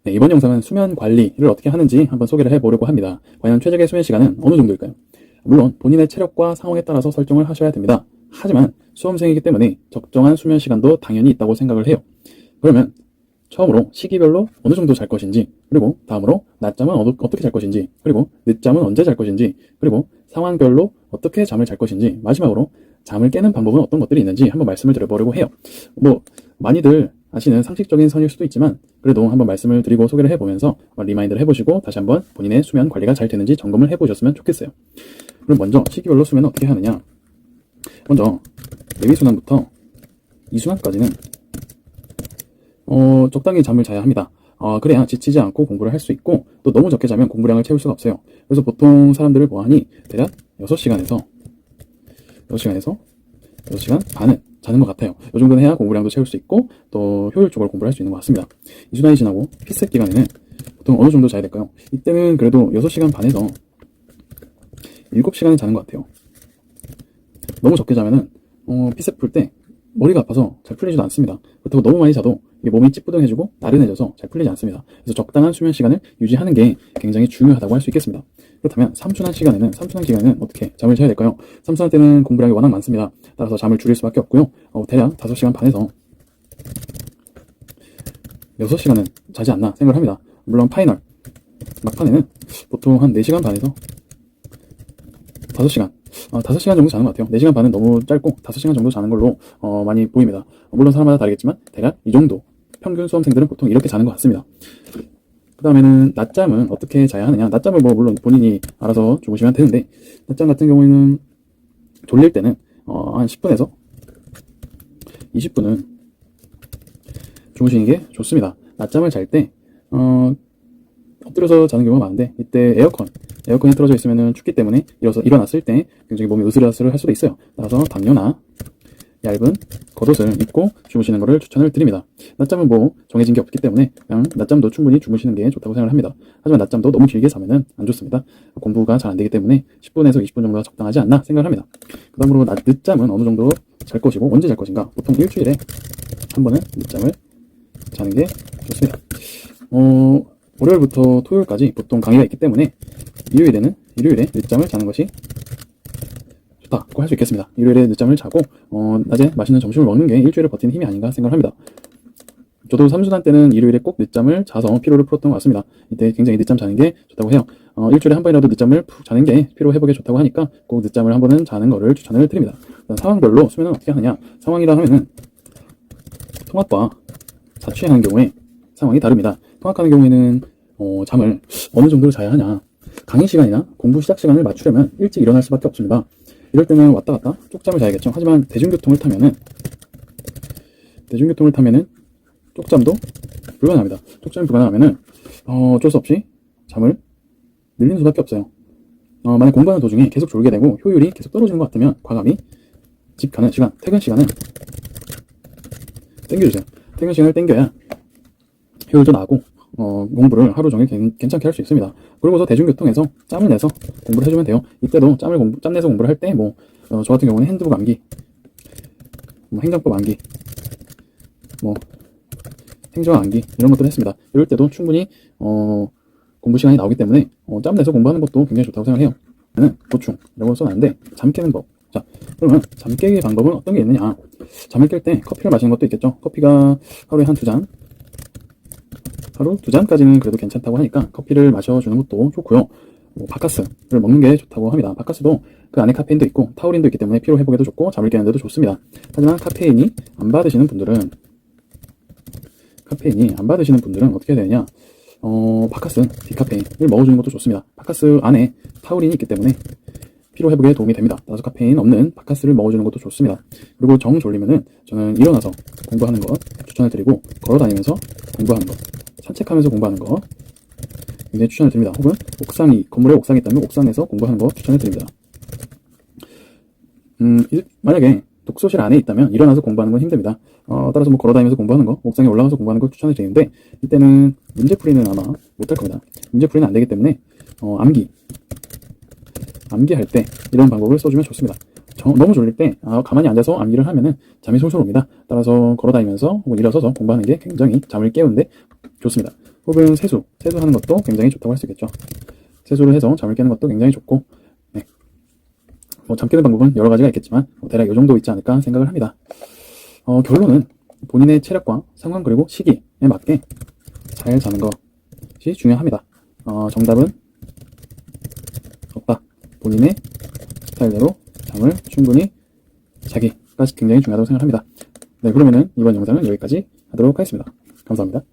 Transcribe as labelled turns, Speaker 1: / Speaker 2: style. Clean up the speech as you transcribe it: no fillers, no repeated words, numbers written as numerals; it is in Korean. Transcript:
Speaker 1: 네, 이번 영상은 수면 관리를 어떻게 하는지 한번 소개를 해보려고 합니다. 과연 최적의 수면 시간은 어느 정도일까요? 물론 본인의 체력과 상황에 따라서 설정을 하셔야 됩니다. 하지만 수험생이기 때문에 적정한 수면 시간도 당연히 있다고 생각을 해요. 그러면 처음으로 시기별로 어느 정도 잘 것인지, 그리고 다음으로 낮잠은 어떻게 잘 것인지, 그리고 늦잠은 언제 잘 것인지, 그리고 상황별로 어떻게 잠을 잘 것인지, 마지막으로 잠을 깨는 방법은 어떤 것들이 있는지 한번 말씀을 드려보려고 해요. 많이들 아시는 상식적인 선일 수도 있지만 그래도 한번 말씀을 드리고 소개를 해보면서 리마인드를 해보시고 다시 한번 본인의 수면 관리가 잘 되는지 점검을 해보셨으면 좋겠어요. 그럼 먼저 시기별로 수면은 어떻게 하느냐. 먼저 내위순환부터 이순환까지는 적당히 잠을 자야 합니다. 그래야 지치지 않고 공부를 할 수 있고, 또 너무 적게 자면 공부량을 채울 수가 없어요. 그래서 보통 사람들을 보아하니 대략 6시간 반은 자는 것 같아요. 이 정도는 해야 공부량도 채울 수 있고 또 효율적으로 공부를 할 수 있는 것 같습니다. 이순환이 지나고 피셋 기간에는 보통 어느 정도 자야 될까요? 이때는 그래도 6시간 반에서 7시간은 자는 것 같아요. 너무 적게 자면은 피셋 풀 때 머리가 아파서 잘 풀리지도 않습니다. 그렇다고 너무 많이 자도 몸이 찌뿌둥해지고 나른해져서 잘 풀리지 않습니다. 그래서 적당한 수면 시간을 유지하는 게 굉장히 중요하다고 할 수 있겠습니다. 그렇다면 삼순환 기간에는 어떻게 잠을 자야 될까요? 삼순환 때는 공부량이 워낙 많습니다. 따라서 잠을 줄일 수밖에 없고요. 대략 5시간 반에서 6시간은 자지 않나 생각을 합니다. 물론 파이널 막판에는 보통 한 4시간 반에서 5시간 5시간 정도 자는 것 같아요. 4시간 반은 너무 짧고 5시간 정도 자는 걸로 많이 보입니다. 물론 사람마다 다르겠지만 대략 이 정도, 평균 수험생들은 보통 이렇게 자는 것 같습니다. 그 다음에는 낮잠은 어떻게 자야 하느냐. 낮잠을 물론 본인이 알아서 주무시면 되는데, 낮잠 같은 경우에는 졸릴 때는 한 10분에서 20분은 주무시는 게 좋습니다. 낮잠을 잘 때 엎드려서 자는 경우가 많은데, 이때 에어컨이 틀어져 있으면 춥기 때문에 일어났을 때 굉장히 몸이 으슬으슬 할 수도 있어요. 따라서 담요나 얇은 겉옷을 입고 주무시는 것을 추천을 드립니다. 낮잠은 정해진 게 없기 때문에 그냥 낮잠도 충분히 주무시는 게 좋다고 생각을 합니다. 하지만 낮잠도 너무 길게 자면은 안 좋습니다. 공부가 잘 안 되기 때문에 10분에서 20분 정도가 적당하지 않나 생각을 합니다. 그 다음으로 늦잠은 어느 정도 잘 것이고 언제 잘 것인가. 보통 일주일에 한 번은 늦잠을 자는 게 좋습니다. 월요일부터 토요일까지 보통 강의가 있기 때문에 일요일에 늦잠을 자는 것이 좋다고 할 수 있겠습니다. 일요일에 늦잠을 자고 낮에 맛있는 점심을 먹는 게 일주일을 버티는 힘이 아닌가 생각을 합니다. 저도 삼순환 때는 일요일에 꼭 늦잠을 자서 피로를 풀었던 것 같습니다. 이때 굉장히 늦잠 자는 게 좋다고 해요. 일주일에 한 번이라도 늦잠을 푹 자는 게 피로 회복에 좋다고 하니까 꼭 늦잠을 한 번은 자는 거를 추천을 드립니다. 상황별로 수면은 어떻게 하느냐. 상황이라 하면은 통학과 자취하는 경우에 상황이 다릅니다. 통학하는 경우에는 잠을 어느 정도로 자야 하냐. 강의 시간이나 공부 시작 시간을 맞추려면 일찍 일어날 수밖에 없습니다. 이럴 때는 왔다 갔다 쪽잠을 자야겠죠. 하지만 대중교통을 타면은 쪽잠도 불가능합니다. 쪽잠이 불가능하면은 어쩔 수 없이 잠을 늘리는 수밖에 없어요. 만약 공부하는 도중에 계속 졸게 되고 효율이 계속 떨어지는 것 같으면 과감히 집 가는 시간, 퇴근 시간은 땡겨주세요. 퇴근 시간을 땡겨야 효율도 나고 공부를 하루 종일 괜찮게 할 수 있습니다. 그러고서 대중교통에서 짬을 내서 공부를 해주면 돼요. 이때도 짬 내서 공부를 할 때 저 같은 경우는 핸드북 암기, 행정법 암기, 행정 암기 이런 것들을 했습니다. 이럴 때도 충분히 공부 시간이 나오기 때문에 짬 내서 공부하는 것도 굉장히 좋다고 생각해요. 저는 보충이라고 써놨는데 잠 깨는 법. 자, 그러면 잠 깨기 방법은 어떤 게 있느냐. 잠을 깰 때 커피를 마시는 것도 있겠죠. 커피가 하루에 하루 2잔까지는 그래도 괜찮다고 하니까 커피를 마셔주는 것도 좋고요. 바카스를 먹는 게 좋다고 합니다. 바카스도 그 안에 카페인도 있고 타우린도 있기 때문에 피로 회복에도 좋고 잠을 깨는 데도 좋습니다. 하지만 카페인이 안 받으시는 분들은 어떻게 해야 되느냐. 바카스, 디카페인을 먹어주는 것도 좋습니다. 바카스 안에 타우린이 있기 때문에 피로 회복에 도움이 됩니다. 따라서 카페인 없는 바카스를 먹어주는 것도 좋습니다. 그리고 정 졸리면은 저는 일어나서 공부하는 것 추천을 드리고, 걸어다니면서 공부하는 것, 산책하면서 공부하는 거 굉장히 추천을 드립니다. 혹은 건물에 옥상이 있다면 옥상에서 공부하는 거 추천을 드립니다. 만약에 독서실 안에 있다면 일어나서 공부하는 건 힘듭니다. 따라서 걸어다니면서 공부하는 거, 옥상에 올라가서 공부하는 걸 추천을 드리는데, 이때는 문제풀이는 아마 못할 겁니다. 문제풀이는 안 되기 때문에 암기할 때 이런 방법을 써주면 좋습니다. 너무 졸릴 때 가만히 앉아서 암기를 하면은 잠이 솔솔 옵니다. 따라서 걸어다니면서 혹은 일어서서 공부하는 게 굉장히 잠을 깨우는데 좋습니다. 혹은 세수하는 것도 굉장히 좋다고 할 수 있겠죠. 세수를 해서 잠을 깨는 것도 굉장히 좋고, 네. 잠 깨는 방법은 여러 가지가 있겠지만 대략 이 정도 있지 않을까 생각을 합니다. 결론은 본인의 체력과 상황 그리고 시기에 맞게 잘 자는 것이 중요합니다. 정답은 없다. 본인의 스타일대로 잠을 충분히 자기가 굉장히 중요하다고 생각합니다. 네, 그러면은 이번 영상은 여기까지 하도록 하겠습니다. 감사합니다.